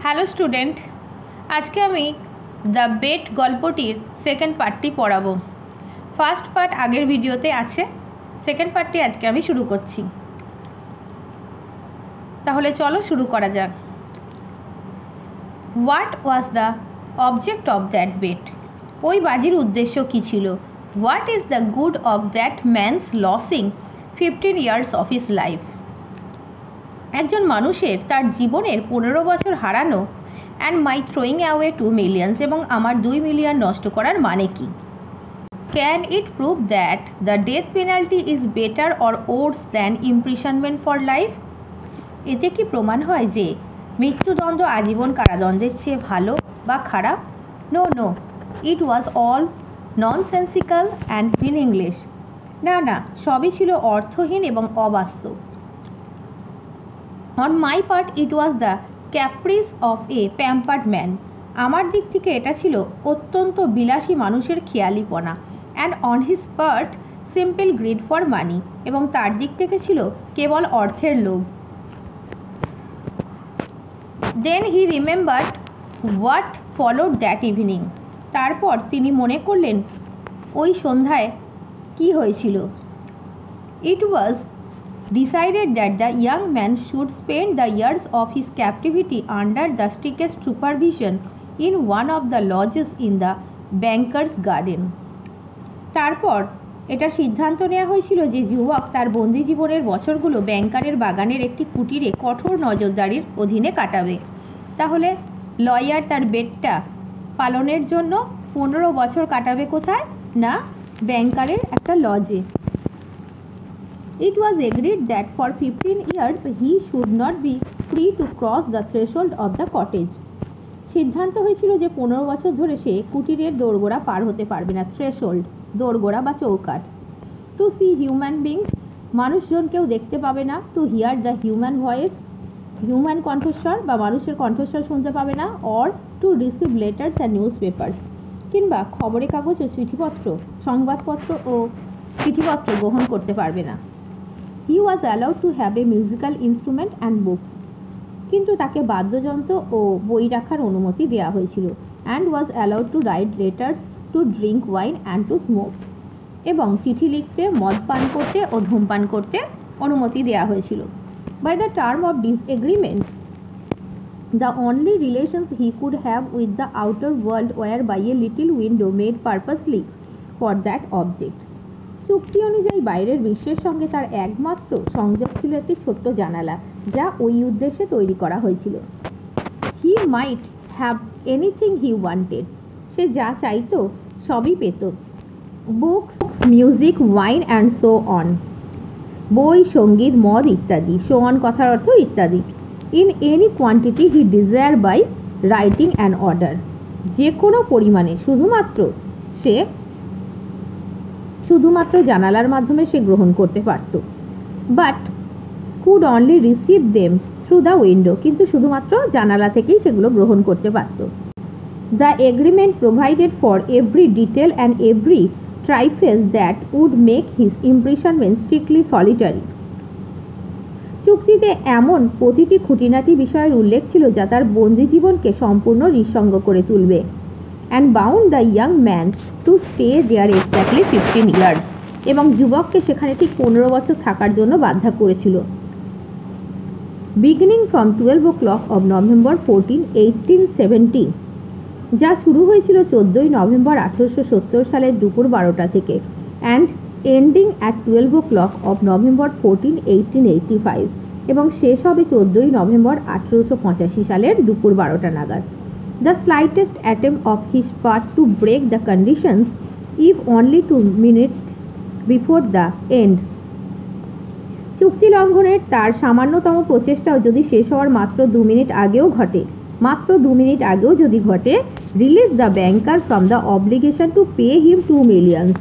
Hello student, আজকে আমি the bet গল্পটির সেকেন্ড পার্টটি পড়াবো। ফার্স্ট পার্ট আগের ভিডিওতে আছে, সেকেন্ড পার্টটি আজকে আমি শুরু করছি। তাহলে চলো শুরু করা যাক। What was the object of that bet? ওই বাজির উদ্দেশ্য কী ছিল? What is the good of that man's losing 15 years of his life? একজন মানুষের তার জীবনের 15 বছর হারানো and my throwing away 2 millions এবং আমার 2 মিলিয়ন নষ্ট করার মানে কি? Can it prove that the death penalty is better or worse than imprisonment for life? এতে কি প্রমাণ হয় যে মৃত্যুদণ্ড আজীবন কারাদণ্ডের চেয়ে ভালো বা খারাপ? No, it was all nonsensical and meaningless. না, সবই ছিল অর্থহীন এবং অবাস্তব। On my part it was the caprice of a pampered man. আমার দিক থেকে এটা ছিল অত্যন্ত বিলাসী মানুষের খেয়ালিপনা। And on his part simple greed for money, এবং তার দিক থেকে ছিল কেবল অর্থের লোভ। Then he remembered what followed that evening. তারপর তিনি মনে করলেন ওই সন্ধ্যায় কি হয়েছিল। ইট ওয়াজ decided that the young man should spend the years of his captivity under the strictest supervision in one of the lodges in the banker's garden. তারপর এটা সিদ্ধান্ত নেওয়া হয়েছিল যে যুবক তার বন্দি জীবনের বছরগুলো ব্যাংকারের বাগানের একটি কুটিরে কঠোর নজরদারির অধীনে কাটাবে। তাহলে লয়ার তার বেটটা পালনের জন্য 15 বছর কাটাবে কোথায়? না, ব্যাংকারের একটা লজে। It was agreed that for 15 years he should not be free to cross the threshold of the cottage. সিদ্ধান্ত হয়েছিল যে 15 বছর ধরে সে কুটিরের দোরগোড়া পার হতে পারবে না। থ্রেশোল্ড, দোরগোড়া বা চৌকাঠ। টু সি হিউম্যান বিংস, মানুষজনকেও দেখতে পাবে না। To hear the human voice, human কণ্ঠস্বর বা মানুষের কণ্ঠস্বর শুনতে পাবে না। Or to receive letters and newspapers, কিংবা খবরের কাগজ ও চিঠিপত্র, সংবাদপত্র ও চিঠিপত্র গ্রহণ করতে পারবে না। He was allowed to have a musical instrument and books. কিন্তু তাকে বাদ্যযন্ত্র ও বই রাখার অনুমতি দেওয়া হয়েছিল। And was allowed to write letters, to drink wine and to smoke. এবং চিঠি লিখতে, মদ পান করতে ও ধূমপান করতে অনুমতি দেওয়া হয়েছিল। By the term of this agreement, the only relations he could have with the outer world were by a little window made purposely for that object. চুক্তি অনুযায়ী বাইরের বিশ্বের সঙ্গে তার একমাত্র সংযোগ ছিল একটি ছোট্ট জানালা, যা ওই উদ্দেশ্যে তৈরি করা হয়েছিল। He might have anything he wanted, সে যা চাইতো সবই পেত। Books, music, wine and so on, বই, সঙ্গীত, মদ ইত্যাদি। সো অন কথার অর্থ ইত্যাদি। In any quantity he desire by writing an order, যে কোনো পরিমাণে শুধুমাত্র জানালার মাধ্যমে সে গ্রহণ করতে পারত। But could only receive them through the window, কিন্তু শুধুমাত্র জানালা থেকেই সেগুলো গ্রহণ করতে পারত। The agreement provided for every detail and every trifle that would make his imprisonment strictly solitary. চুক্তিতে এমন প্রতিটি খুঁটিনাটি বিষয়ের উল্লেখ ছিল যা তার বন্দি জীবনকে সম্পূর্ণ নিঃসঙ্গ করে তুলবে। and bound the young man to stay there exactly 15 years, এবং যুবককে সেখানে ঠিক 15 বছর থাকার জন্য বাধ্য করেছিল। beginning from 12 o'clock of November 14, 1870, যা শুরু হয়েছিল 14 নভেম্বর 1870 সালের দুপুর 12টা থেকে, and ending at 12 o'clock of November 14, 1885, এবং শেষ হবে 14 নভেম্বর 1885 সালের দুপুর 12টা নাগাদ। The slightest attempt of his part to break the conditions, if only 2 minutes before the end. চুক্তি লঙ্ঘনের তার সামান্যতম প্রচেষ্টাও যদি শেষ হওয়ার মাত্র 2 মিনিট আগেও যদি ঘটে, release the banker from the obligation two pay him 2 millions,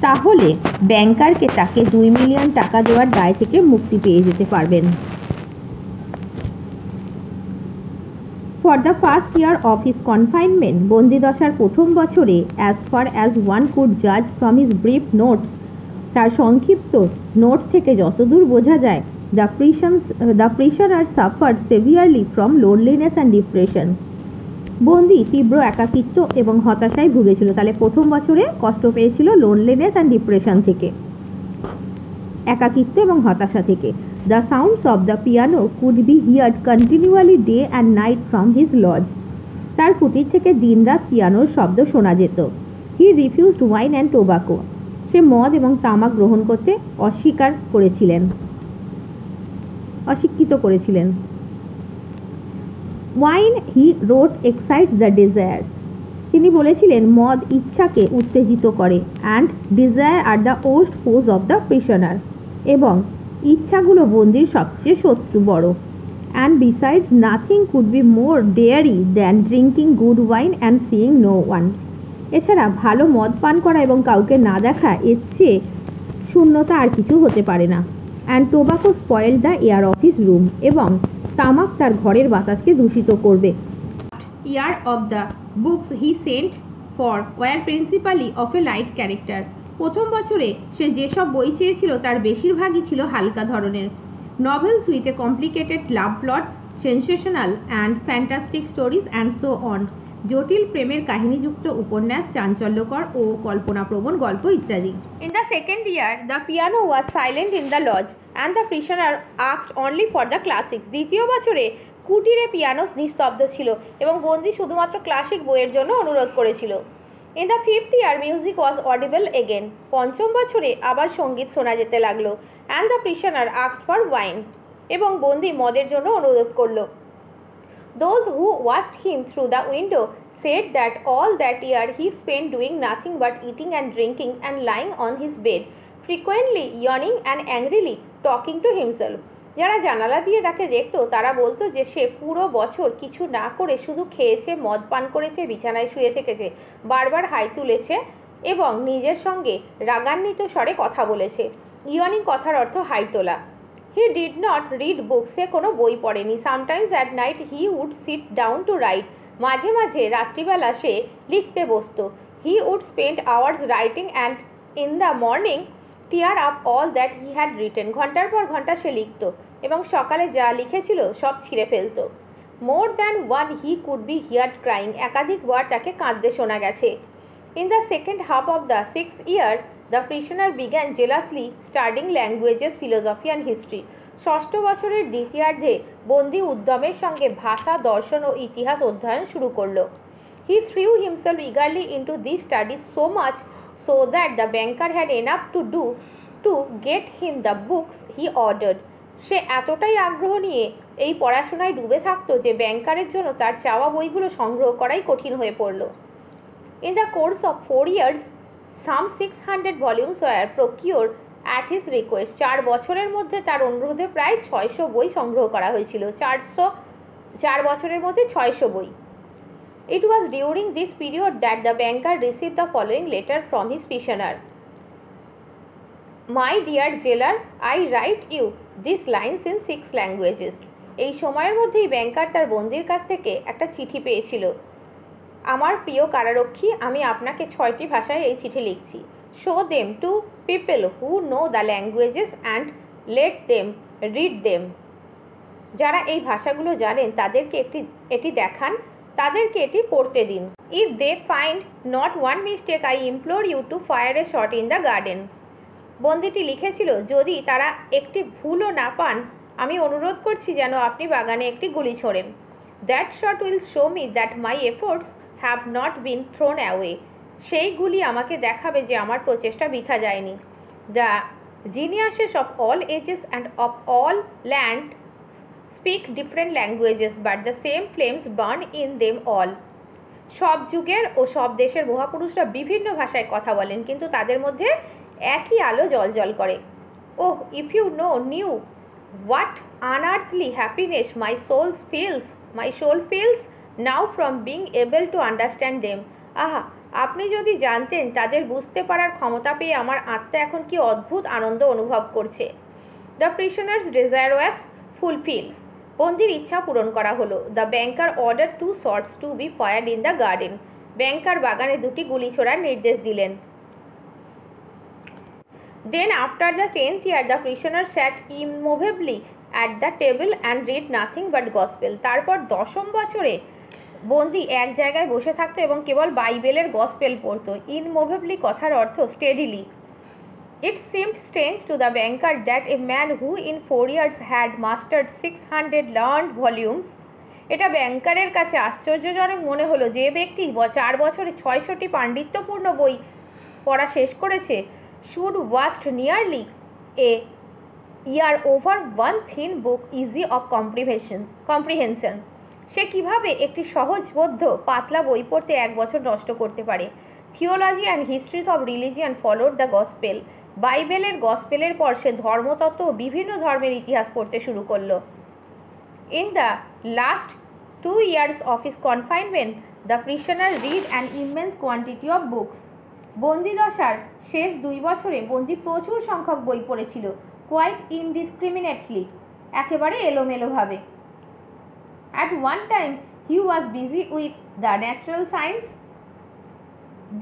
তাহলে ব্যাংকারকে তাকে 2 মিলিয়ন টাকা দেওয়ার দায় থেকে মুক্তি পেয়ে যেতে পারবেন। For the first year of his confinement, বন্দিদশার প্রথম বছরে, as far as one could judge from his brief notes, তার সংক্ষিপ্ত নোট থেকে যতদূর বোঝা যায়, The prisoner suffered severely from loneliness and depression. বন্দি তীব্র একাকিত্ব এবং হতাশায় ভুগেছিল। তাহলে প্রথম বছরে কষ্ট পেয়েছিল লোনলিনেস অ্যান্ড ডিপ্রেশন থেকে, একাকিত্ব এবং হতাশা থেকে। The sounds of the piano could be heard continually day and night from his lodge. তার কুটির থেকে দিনরাত পিয়ানোর শব্দ শোনা যেত। He refused wine and tobacco. সে মদ এবং তামাক গ্রহণ করতে অস্বীকৃত করেছিলেন। Wine he wrote excites the desire. তিনি বলেছিলেন মদ ইচ্ছাকে উত্তেজিত করে। And desire are the worst foes of the prisoner. এবং ইচ্ছাগুলো বন্দির সবচেয়ে শত্রু বড়। And besides nothing could be more dreary than drinking good wine and seeing no one. এছাড়া ভালো মদ পান করা এবং কাউকে না দেখা এর চেয়ে শূন্যতা আর কিছু হতে পারে না। And tobacco spoil the air of his room. এবং তামাক তার ঘরের বাতাসকে দূষিত করবে। Year of the books he sent for were principally of a light character. প্রথম বছরে সে যেসব বই চেয়েছিল তার বেশিরভাগই ছিল হালকা ধরনের। Novels with a complicated love plot, sensational and fantastic stories and so on. জটিল প্রেমের কাহিনীযুক্ত উপন্যাস, চাঞ্চল্যকর ও কল্পনাপ্রবণ গল্প ইত্যাদি। In the second year the piano was silent in the lodge and the prisoner asked only for the classics. দ্বিতীয় বছরে কুটিরে পিয়ানো নিস্তব্ধ ছিল এবং বন্দি শুধুমাত্র ক্লাসিক বইয়ের জন্য অনুরোধ করেছিল। In the fifth year music was audible again. পঞ্চম বছরে আবার সঙ্গীত শোনা যেতে লাগলো। And the prisoner asked for wine. এবং বন্দি মদের জন্য অনুরোধ করলো। Those who watched him through the window said that all that year he spent doing nothing but eating and drinking and lying on his bed, frequently yawning and angrily talking to himself. যারা জানালা দিয়ে তাকে দেখতো তারা বলতো যে সে পুরো বছর কিছু না করে শুধু খেয়েছে, মদ পান করেছে, বিছানায় শুয়ে থেকেছে, বারবার হাই তুলেছে এবং নিজের সঙ্গে রাগান্বিত স্বরে কথা বলেছে। ইয়ানিং কথার অর্থ হাই তোলা। He did not read books. সে কোনো বই পড়েনি। Sometimes at night he would sit down to write. মাঝে মাঝে রাত্রিবেলা সে লিখতে বসতো। He would spend hours writing and in the morning tear up all that he had written. ঘন্টার পর ঘন্টা সে লিখত এবং সকালে যা লিখেছিল সব ছিঁড়ে ফেলত। More than one he could be heard crying. একাধিকবার তাকে কাঁদতে শোনা গেছে। In the second half of the sixth year, the prisoner began jealously studying languages, philosophy and history. ষষ্ঠ বছরের দ্বিতীয়ার্ধে বন্দি উদ্যমের সঙ্গে ভাষা, দর্শন ও ইতিহাস অধ্যয়ন শুরু করলো। He threw himself eagerly into these studies so much so that the banker had enough to do to get him the books he ordered. সে এতটাই আগ্রহ নিয়ে এই পড়াশোনায় ডুবে থাকতো যে ব্যাংকারের জন্য তার চাওয়া বইগুলো সংগ্রহ করাই কঠিন হয়ে পড়ল। In the course of 4 years, some 600 volumes were procured at his request. 4 বছরের মধ্যে তার অনুরোধে প্রায় 600 বই সংগ্রহ করা হয়েছিল। 4 বছরের মধ্যে 600 বই। It was during this period that the banker received the following letter from his prisoner. My dear jailer, I write you these lines in 6 languages. এই সময়ের মধ্যেই ব্যাংকার তার বন্দির কাছ থেকে একটা চিঠি পেয়েছিল। আমার প্রিয় কারারক্ষী, আমি আপনাকে 6টি ভাষায় এই চিঠি লিখছি। Show them to people who know the languages and let them read them. যারা এই ভাষাগুলো জানেন তাদেরকে এটি দেখান, তাদেরকে এটি পড়তে দিন। If they find not one mistake I implore you to fire a shot in the garden. বন্দিটি লিখেছিল, যদি তারা একটি ভুলও না পান আমি অনুরোধ করছি যেন আপনি বাগানে একটি গুলি ছোড়েন। That shot will show me that my efforts have not been thrown away. সেই গুলি আমাকে দেখাবে যে আমার প্রচেষ্টা বৃথা যায়নি। The geniuses of all ages and of all lands speak different languages, but the same flames burn in them all. সব যুগের ও সব দেশের মহাপুরুষরা বিভিন্ন ভাষায় কথা বলেন, কিন্তু তাদের মধ্যে একই আলো জ্বলজ্বল করে। Oh, if you knew what unearthly happiness my soul feels now from being able to understand them. আহা, আপনি যদি জানতেন তাদের বুঝতে পারার ক্ষমতা পেয়ে আমার আত্মা এখন কি অদ্ভুত আনন্দ অনুভব করছে। The prisoner's desire was fulfilled. বন্দির ইচ্ছা পূরণ করা হলো। The banker order 2 shots to be fired in the garden. Banker বাগানে 2টি গুলি ছোড়ার নির্দেশ দিলেন। Then after the 10th year, the prisoner sat immovably at the table and read nothing but gospel. তারপর 10ম বছরে বন্দি এক জায়গায় বসে থাকতো এবং কেবল বাইবেলের গসপেল পড়তো। ইনমুভেবলি কথার অর্থ steadily. It seemed strange to the banker that a man who in 4 years had mastered 600 learned volumes, এটা ব্যাংকারের কাছে আশ্চর্যজনক মনে হলো যে ব্যক্তি 4 বছরে 600টি পাণ্ডিত্যপূর্ণ বই পড়া শেষ করেছে, should waste nearly a year over one thin book easy of comprehension. সে কিভাবে একটি সহজবোধ্য পাতলা বই পড়তে 1 বছর নষ্ট করতে পারে। Theology and histories of religion followed the gospel. বাইবেলের গসপেলের পর সে ধর্মতত্ত্ব ও বিভিন্ন ধর্মের ইতিহাস পড়তে শুরু করলো। In the last 2 years of his confinement, the prisoner read an immense quantity of books. বন্দিদশার শেষ 2 বছরে বন্দি প্রচুর সংখ্যক বই পড়েছিল, কোয়াইট ইনডিসক্রিমিনেটলি, একেবারে এলোমেলোভাবে। At one time he was busy with the natural science,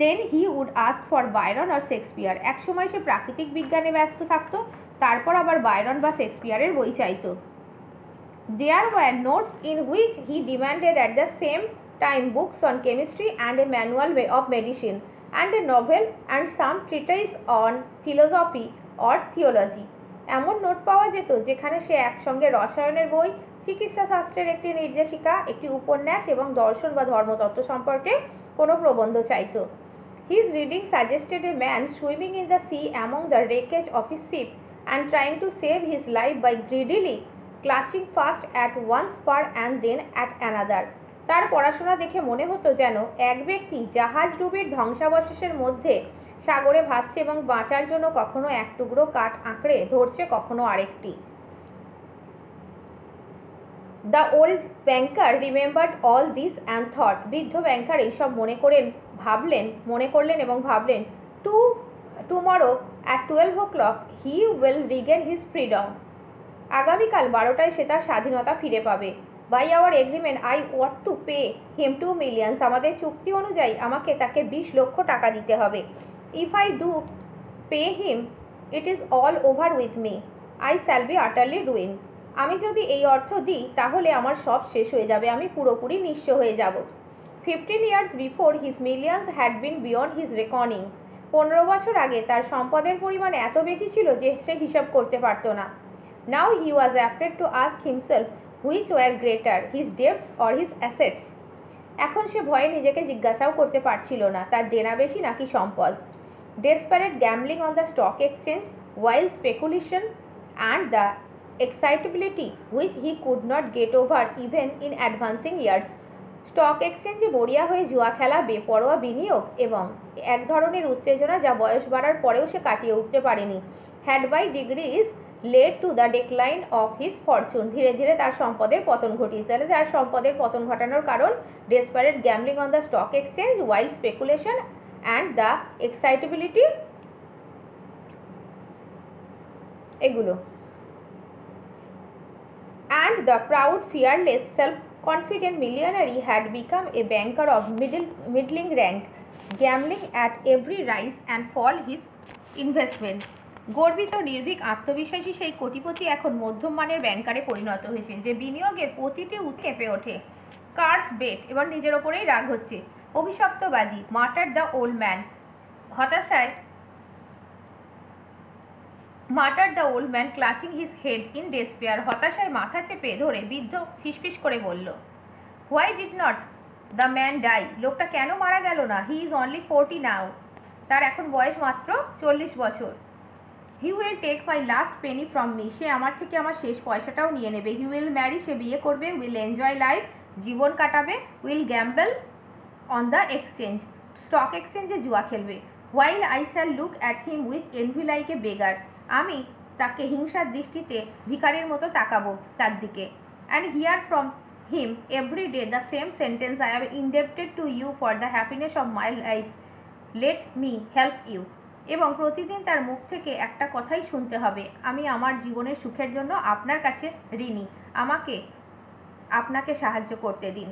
then he would ask for Byron or Shakespeare. এক সময় সে প্রাকৃতিক বিজ্ঞানে ব্যস্ত থাকতো, তারপর আবার বায়রন বা শেক্সপিয়ারের বই চাইতো। There were notes in which he demanded at the same time books on chemistry and a manual of medicine and a novel and some treatise on philosophy or theology. এমন নোট পাওয়া যেত যেখানে সে একসঙ্গে রসায়নের বই, চিকিৎসা শাস্ত্রের একটি নির্দেশিকা, একটি উপন্যাস এবং দর্শন বা ধর্মতত্ত্ব সম্পর্কে কোনো প্রবন্ধ চাইত। His reading suggested a man swimming in the sea among the wreckage of his ship and trying to save his life by greedily clutching first at one spar and then at another. তার পড়াশোনা দেখে মনে হতো যেন এক ব্যক্তি জাহাজডুবির ধ্বংসাবশেষের মধ্যে সাগরে ভাসছে এবং বাঁচার জন্য কখনো এক টুকরো কাঠ আঁকড়ে ধরছে, কখনো আরেকটি। The old banker remembered all this and thought. বৃদ্ধ ব্যাংকার এইসব মনে করলেন এবং ভাবলেন, tomorrow at 12 o'clock he will regain his freedom. আগামীকাল 12টায় সে তার স্বাধীনতা ফিরে পাবে। By our agreement I ought to pay him 2 million। আমাদের চুক্তি অনুযায়ী আমাকে তাকে 20 লক্ষ টাকা দিতে হবে। If I do pay him it is all over with me, I shall be আটারলি ruin. আমি যদি এই অর্থ দিই তাহলে আমার সব শেষ হয়ে যাবে, আমি পুরোপুরি নিঃস্ব হয়ে যাব। 15 years before his millions had been beyond his reckoning। 15 বছর আগে তার সম্পদের পরিমাণ এত বেশি ছিল যে সে হিসাব করতে পারত না। Now he was afraid to ask himself which were greater, his debts or his assets। এখন সে ভয়ে নিজেকে জিজ্ঞাসাও করতে পারছিল না, তার দেনা বেশি নাকি সম্পদ। Desperate gambling on the stock exchange, wild speculation and the excitability which he could not get over even in advancing years। Stock এক্সচেঞ্জে মরিয়া হয়ে জুয়া খেলা, বেপরোয়া বিনিয়োগ এবং এক ধরনের উত্তেজনা যা বয়স বাড়ার পরেও সে কাটিয়ে উঠতে পারেনি, had by degrees led to the decline of his fortune। ধীরে ধীরে তার সম্পদের পতন ঘটিয়েছে। তার সম্পদের পতন ঘটানোর কারণ desperate gambling on the stock exchange, wild speculation and the excitability, এগুলো। And the proud, fearless, self-confident millionaire had become a banker of middling rank, gambling at every rise and fall his investment। গর্বিত, নির্ভীক, আত্মবিশ্বাসী সেই কোটিপতি এখন মধ্যম মানের ব্যাংকারে পরিণত হয়েছে, যে বিনিয়োগের প্রতিটি কেঁপে ওঠে। কার্স বেট, এবার নিজের ওপরেই রাগ হচ্ছে। অভিশপ্তবাজি, মার্টার দ্য ওল্ড ম্যান, হতাশায় muttered the old man clutching his head in despair. হতাশায় মাথা চেপে ধরে বৃদ্ধ ফিসফিস করে বলল, why did not the man die? লোকটা কেন মারা গেল না? He is only 40 now. তার এখন বয়স মাত্র 40 বছর। He will take my last penny from me. সে আমার থেকে আমার শেষ পয়সাটাও নিয়ে নেবে। হি উইল ম্যারি, সে বিয়ে করবে। উইল এনজয় লাইফ, জীবন কাটাবে। Will gamble on the exchange, stock এক্সচেঞ্জে জুয়া খেলবে। While I shall look at him with envy like a beggar. আমি তাকে হিংসার দৃষ্টিতে ভিখারির মতো তাকাবো তার দিকে। And hear from him every day the same sentence, I am indebted to you for the happiness of my life, let me help you. এবং প্রতিদিন তার মুখ থেকে একটা কথাই শুনতে হবে, আমি আমার জীবনের সুখের জন্য আপনার কাছে ঋণী, আমাকে আপনাকে সাহায্য করতে দিন।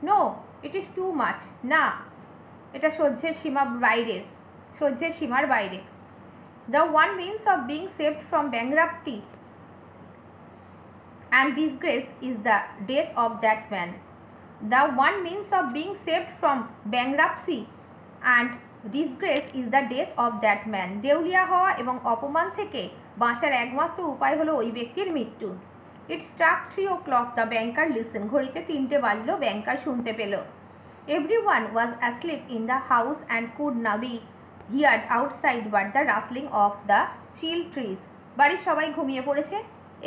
No, it is too much. না, এটা সহ্যের সীমার বাইরে। The one means of being saved from bankruptcy and disgrace is the death of that man. The one means of being saved from bankruptcy and disgrace is the death of that man. দেউলিয়া হওয়া এবং অপমান থেকে বাঁচার একমাত্র উপায় হলো ওই ব্যক্তির মৃত্যু। It struck 3 o'clock. The banker listened. ঘড়িতে 3টে বাজলো, ব্যাংকার শুনতে পেল। Everyone was asleep in the house and could not be heard outside but the rustling of the chill trees. বাড়ির সবাই ঘুমিয়ে পড়েছে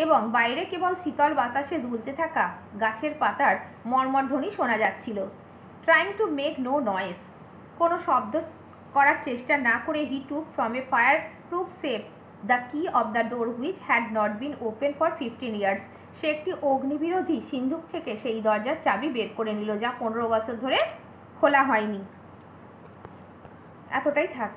এবং বাইরে কেবল শীতল বাতাসে দুলতে থাকা গাছের পাতার মর্মর ধ্বনি শোনা যাচ্ছিল। Trying to make no noise. কোনো শব্দ করার চেষ্টা না করে he took from a fireproof safe the key of the door which had not been opened for 15 years. সে একটি অগ্নিবিরোধী সিন্ধুক থেকে সেই দরজার চাবি বের করে নিল যা 15 বছর ধরে খোলা হয়নি। এতটাই থাক।